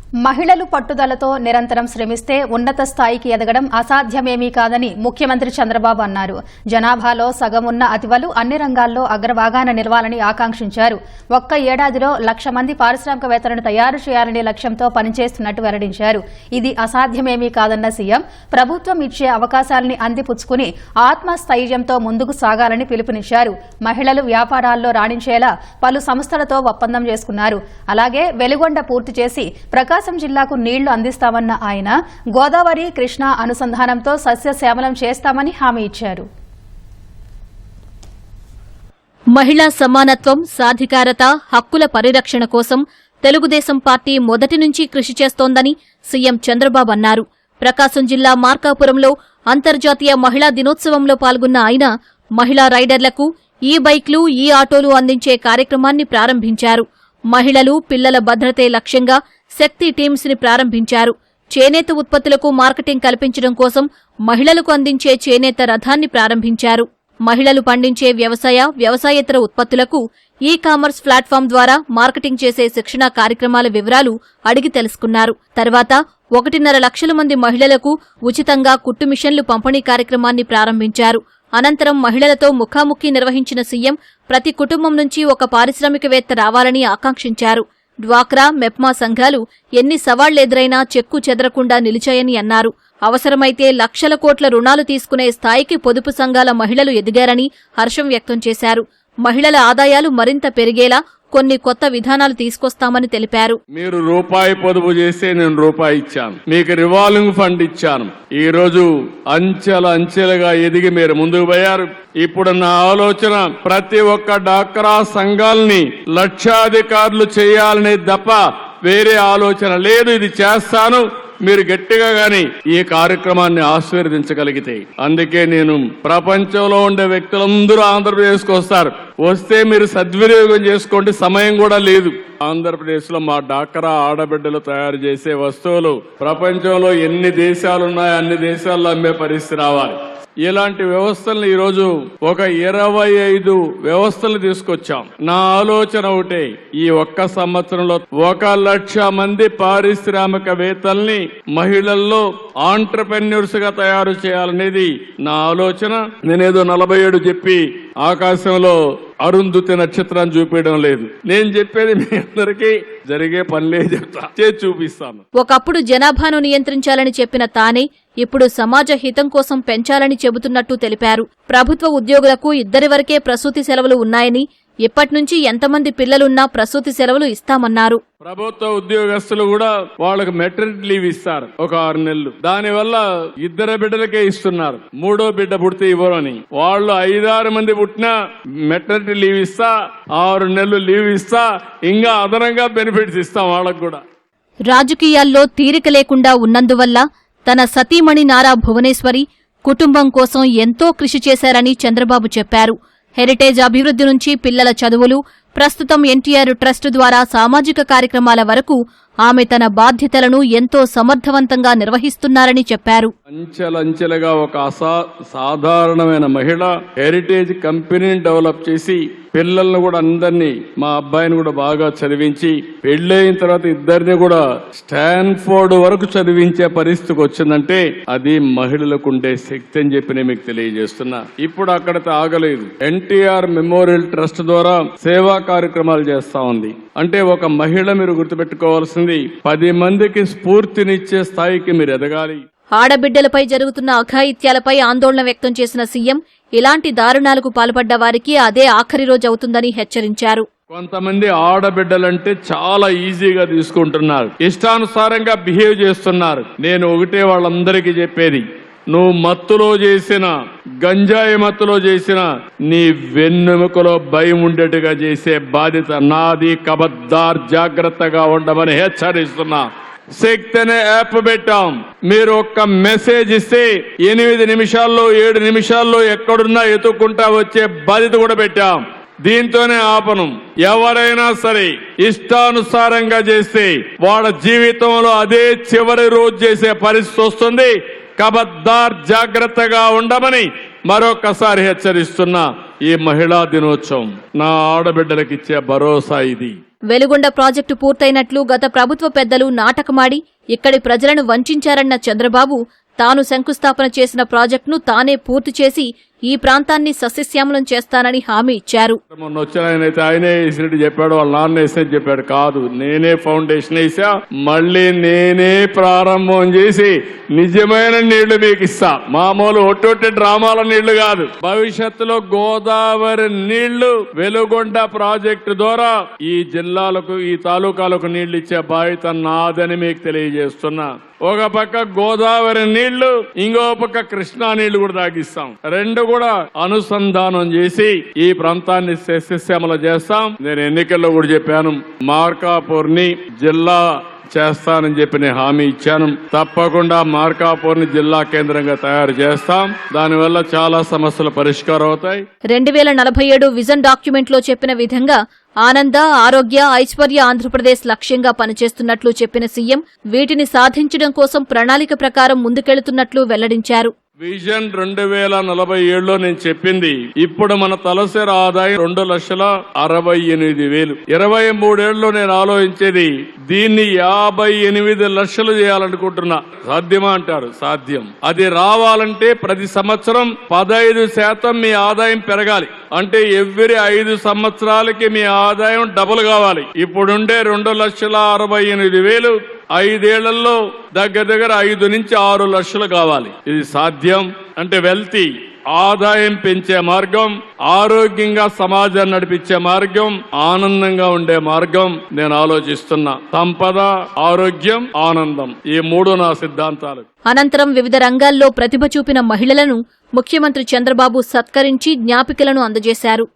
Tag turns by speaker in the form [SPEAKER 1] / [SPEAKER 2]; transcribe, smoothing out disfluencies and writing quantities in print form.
[SPEAKER 1] మహిళలు పట్టుదలతో నిరంతరం శ్రమిస్తే ఉన్నత స్థాయికి ఎదగడం అసాధ్యమేమీ కాదని ముఖ్యమంత్రి చంద్రబాబు అన్నారు. జనాభాలో సగం ఉన్న అతివలు అన్ని రంగాల్లో అగ్రభాగాన నిలవాలని ఆకాంక్షించారు. ఒక్క ఏడాదిలో 1,00,000 మంది పారిశ్రామికవేత్తలను తయారు చేయాలనే లక్ష్యంతో పనిచేస్తున్నట్టు వెల్లడించారు. ఇది అసాధ్యమేమీ కాదన్న సీఎం ప్రభుత్వం ఇచ్చే అవకాశాలని అందిపుచ్చుకుని ఆత్మస్థైర్యంతో ముందుకు సాగాలని పిలుపునిచ్చారు. మహిళలు వ్యాపారాల్లో రాణించేలా పలు సంస్థలతో ఒప్పందం చేసుకున్నారు. అలాగే వెలుగొండ పూర్తి చేసి ప్రకాశం జిల్లాకు నీళ్లు అందిస్తామన్న ఆయన గోదావరి కృష్ణా అనుసంధానంతో సస్యశ్యామలం చేస్తామని హామీ ఇచ్చారు.
[SPEAKER 2] మహిళా సమానత్వం, సాధికారత, హక్కుల పరిరక్షణ కోసం తెలుగుదేశం పార్టీ మొదటి నుంచి కృషి చేస్తోందని సీఎం చంద్రబాబు అన్నారు. ప్రకాశం జిల్లా మార్కాపురంలో అంతర్జాతీయ మహిళా దినోత్సవంలో పాల్గొన్న ఆయన మహిళా రైడర్లకు ఈ బైక్లు, ఈ ఆటోలు అందించే కార్యక్రమాన్ని ప్రారంభించారు. మహిళలు, పిల్లల భద్రతే లక్ష్యంగా శక్తి టీమ్స్ ని ప్రారంభించారు. చేనేత ఉత్పత్తులకు మార్కెటింగ్ కల్పించడం కోసం మహిళలకు అందించే చేనేత రథాన్ని ప్రారంభించారు. మహిళలు పండించే వ్యవసాయేతర ఉత్పత్తులకు ఈ కామర్స్ ప్లాట్ఫామ్ ద్వారా మార్కెటింగ్ చేసే శిక్షణా కార్యక్రమాల వివరాలు అడిగి తెలుసుకున్నారు. తర్వాత 1.5 లక్షల మంది మహిళలకు ఉచితంగా కుట్టు మిషన్లు పంపిణీ కార్యక్రమాన్ని ప్రారంభించారు. అనంతరం మహిళలతో ముఖాముఖి నిర్వహించిన సీఎం ప్రతి కుటుంబం నుంచి ఒక పారిశ్రామికవేత్త రావాలని ఆకాంక్షించారు. డ్వాక్రా, మెప్మా సంఘాలు ఎన్ని సవాళ్లెదురైనా చెక్కు చెదరకుండా నిలిచాయని అన్నారు. అవసరమైతే లక్షల కోట్ల రుణాలు తీసుకునే స్థాయికి పొదుపు సంఘాల మహిళలు ఎదిగారని హర్షం వ్యక్తం చేశారు. మహిళల ఆదాయాలు మరింత పెరిగేలా కొన్ని కొత్త విధానాలు తీసుకొస్తామని తెలిపారు.
[SPEAKER 3] మీరు రూపాయి పొదుపు చేస్తే నేను రూపాయి ఇచ్చాను, మీకు రివాల్వింగ్ ఫండ్ ఇచ్చాను. ఈ రోజు అంచెలుగా ఎదిగి మీరు ముందుకు పోయారు. ఇప్పుడు నా ఆలోచన ప్రతి ఒక్క డాక్రా సంఘాలని లక్షాధికారులు చేయాలనే తప్ప వేరే ఆలోచన లేదు. ఇది చేస్తాను, మీరు గట్టిగా గాని ఈ కార్యక్రమాన్ని ఆశీర్వదించగలిగితే. అందుకే నేను ప్రపంచంలో ఉండే వ్యక్తులందరూ ఆంధ్రప్రదేశ్కి వస్తే మీరు సద్వినియోగం చేసుకోండి, సమయం కూడా లేదు. ఆంధ్రప్రదేశ్ లో మా డాక్రా ఆడబిడ్డలు తయారు చేసే వస్తువులు ప్రపంచంలో ఎన్ని దేశాలున్నాయో అన్ని దేశాల్లో అమ్మే పరిస్థితి రావాలి. ఇలాంటి వ్యవస్థలను ఈరోజు ఒక 25 వ్యవస్థలు తీసుకొచ్చాం. నా ఆలోచన ఒకటే, ఈ ఒక్క సంవత్సరంలో 1,00,000 మంది పారిశ్రామికవేత్తల్ని మహిళల్లో ఆంటర్ప్రెన్యూర్స్ గా తయారు చేయాలనేది నా ఆలోచన. నేనేదో 47 చెప్పి ఆకాశంలో అరుంధతి నక్షత్రాన్ని చూపించడం లేదు. నేను చెప్పేది మీ అందరికీ జరిగే పనులే చెప్తా, చూపిస్తాను.
[SPEAKER 2] ఒకప్పుడు జనాభాను నియంత్రించాలని చెప్పిన తానే ఇప్పుడు సమాజ హితం కోసం పెంచాలని చెబుతున్నట్టు తెలిపారు. ప్రభుత్వ ఉద్యోగులకు 2 వరకే ప్రసూతి సెలవులు ఉన్నాయని, ఇప్పటినుంచి ఎంతమంది పిల్లలున్నా ప్రసూతి సెలవులు ఇస్తామన్నారు.
[SPEAKER 3] ప్రభుత్వ ఉద్యోగస్తులు కూడా వాళ్ళకి మెటర్నిటీ లీవ్ ఇస్తారు, ఒక 6 నెలలు. దానివల్ల 2 బిడ్డలకే ఇస్తున్నారు, 3వ బిడ్డ పుడితే ఇవ్వరని. వాళ్ళు 5-6 మంది పుట్టినా మెటర్నిటీ లీవ్ ఇస్తా, 6 నెలలు లీవ్ ఇస్తా, ఇంకా అదనంగా బెనిఫిట్స్ ఇస్తాం వాళ్ళకు కూడా.
[SPEAKER 2] రాజకీయాల్లో తీరిక లేకుండా ఉన్నందువల్ల తన సతీమణి నారా భువనేశ్వరి కుటుంబం కోసం ఎంతో కృషి చేశారని చంద్రబాబు చెప్పారు. హెరిటేజ్ అభివృద్ధి నుంచి పిల్లల చదువులు, ప్రస్తుతం ఎన్టీఆర్ ట్రస్ట్ ద్వారా సామాజిక కార్యక్రమాల వరకు ఆమె తన బాధ్యతలను ఎంతో సమర్థవంతంగా నిర్వహిస్తున్నారని చెప్పారు.
[SPEAKER 3] అంచెలంచెలుగా ఒక సాధారణమైన మహిళ హెరిటేజ్ కంపెనీని డెవలప్ చేసి పిల్లలను కూడా అందరినీ, మా అబ్బాయిని కూడా బాగా చదివించి పెళ్ళైన తర్వాత 2 కూడా స్టాన్ఫోర్డ్ వరకు చదివించే పరిస్థితికి వచ్చిందంటే అది మహిళలకు ఉండే శక్తి అని చెప్పి నేను మీకు తెలియజేస్తున్నా. ఇప్పుడు అక్కడితో ఆగలేదు. ఎన్టీఆర్ మెమోరియల్ ట్రస్ట్ ద్వారా సేవా కార్యక్రమాలు చేస్తా ఉంది. అంటే ఒక మహిళ మీరు గుర్తుపెట్టుకోవాల్సింది 10 మందికి స్ఫూర్తినిచ్చే స్థాయికి మీరు ఎదగాలి.
[SPEAKER 2] ఆడబిడ్డలపై జరుగుతున్న అఘాయిత్యాలపై ఆందోళన వ్యక్తం చేసిన సీఎం ఇలాంటి దారుణాలకు పాల్పడ్డ వారికి అదే ఆఖరి రోజు అవుతుందని హెచ్చరించారు.
[SPEAKER 3] కొంతమంది ఆడబిడ్డలంటే చాలా ఈజీగా తీసుకుంటున్నారు, ఇష్టానుసారంగా బిహేవ్ చేస్తున్నారు. నేను ఒకటే వాళ్ళందరికీ చెప్పేది, నువ్వు మత్తులో చేసిన, గంజాయి మత్తులో చేసిన, నీ వెన్నెముకలో భయం ఉండేట్టుగా చేసే బాధ్యత నాది. కబద్దార్, జాగ్రత్తగా ఉండమని హెచ్చరిస్తున్నా. శక్తి అనే యాప్ పెట్టాం. మీరు ఒక్క మెసేజ్ ఇస్తే 8 నిమిషాల్లో 7 నిమిషాల్లో ఎక్కడున్నా ఎత్తుక్కుంటా వచ్చే బాధ్యత కూడా పెట్టాం. దీంతోనే ఆపను. ఎవరైనా సరే ఇష్టానుసారంగా చేస్తే వాళ్ళ జీవితంలో అదే చివరి రోజు చేసే పరిస్థితి వస్తుంది. కబద్దార్, జాగ్రత్తగా ఉండమని మరొకసారి హెచ్చరిస్తున్నా. ఈ మహిళా దినోత్సవం నా ఆడబిడ్డలకిచ్చే భరోసా ఇది.
[SPEAKER 2] వెలుగొండ ప్రాజెక్టు పూర్తయినట్లు గత ప్రభుత్వ పెద్దలు నాటకమాడి ఇక్కడి ప్రజలను వంచారన్న చంద్రబాబు తాను శంకుస్థాపన చేసిన ప్రాజెక్టును తానే పూర్తి చేసి ఈ ప్రాంతాన్ని సస్యశ్యామలం చేస్తానని హామీ ఇచ్చారు.
[SPEAKER 3] మొన్న వచ్చిన ఆయనే వేసినట్టు చెప్పాడు, వాళ్ళ నాన్న వేసినట్టు చెప్పాడు. కాదు, నేనే ఫౌండేషన్ వేసా, మళ్ళీ నేనే ప్రారంభం చేసి నిజమైన నీళ్లు మీకు ఇస్తా. మామూలు ఒట్టొట్టి డ్రామాల నీళ్లు కాదు. భవిష్యత్తులో గోదావరి నీళ్లు వెలుగొండ ప్రాజెక్టు ద్వారా ఈ జిల్లాలకు, ఈ తాలూకాలకు నీళ్లు ఇచ్చే బాధ్యత నాదని మీకు తెలియజేస్తున్నా. ఒక పక్క గోదావరి నీళ్లు, ఇంకో పక్క కృష్ణా నీళ్లు కూడా తాగిస్తాం. రెండు కూడా అనుసంధానం చేసి ఈ ప్రాంతాన్ని సస్యశ్యామలం చేస్తాం. నేను ఎన్నికల్లో కూడా చెప్పాను, మార్కాపూర్ ని జిల్లా చేస్తానని చెప్పి నేను హామీ ఇచ్చాను. తప్పకుండా మార్కాపూర్ ని జిల్లా కేంద్రంగా తయారు చేస్తాం. దానివల్ల చాలా సమస్యలు పరిష్కారం అవుతాయి.
[SPEAKER 2] 2047 విజన్ డాక్యుమెంట్ లో చెప్పిన విధంగా ఆనంద, ఆరోగ్య, ఐశ్వర్య ఆంధ్రప్రదేశ్ లక్ష్యంగా పనిచేస్తున్నట్లు చెప్పిన సీఎం వీటిని సాధించడం కోసం ప్రణాళిక ప్రకారం ముందుకెళ్తున్నట్లు వెల్లడించారు.
[SPEAKER 3] విజన్ 2047లో నేను చెప్పింది, ఇప్పుడు మన తలసరి ఆదాయం 2,68,000. 23 ఏళ్లలో నేను ఆలోచించేది దీన్ని 58 లక్షలు చేయాలనుకుంటున్నా. సాధ్యమా అంటారు, సాధ్యం. అది రావాలంటే ప్రతి సంవత్సరం 15% మీ ఆదాయం పెరగాలి. అంటే ఎవ్రీ 5 సంవత్సరాలకి మీ ఆదాయం డబుల్ కావాలి. ఇప్పుడుండే 2,68,000 5 ఏళ్లలో దగ్గర 5 నుంచి 6 లక్షలు కావాలి. ఇది సాధ్యం. అంటే వెల్తీ, ఆదాయం పెంచే మార్గం, ఆరోగ్యంగా సమాజాన్ని నడిపించే మార్గం, ఆనందంగా ఉండే మార్గం నేను ఆలోచిస్తున్నా. సంపద, ఆరోగ్యం, ఆనందం, ఈ 3 నా సిద్ధాంతాలు.
[SPEAKER 2] అనంతరం వివిధ రంగాల్లో ప్రతిభ చూపిన మహిళలను ముఖ్యమంత్రి చంద్రబాబు సత్కరించి జ్ఞాపికలను అందజేశారు.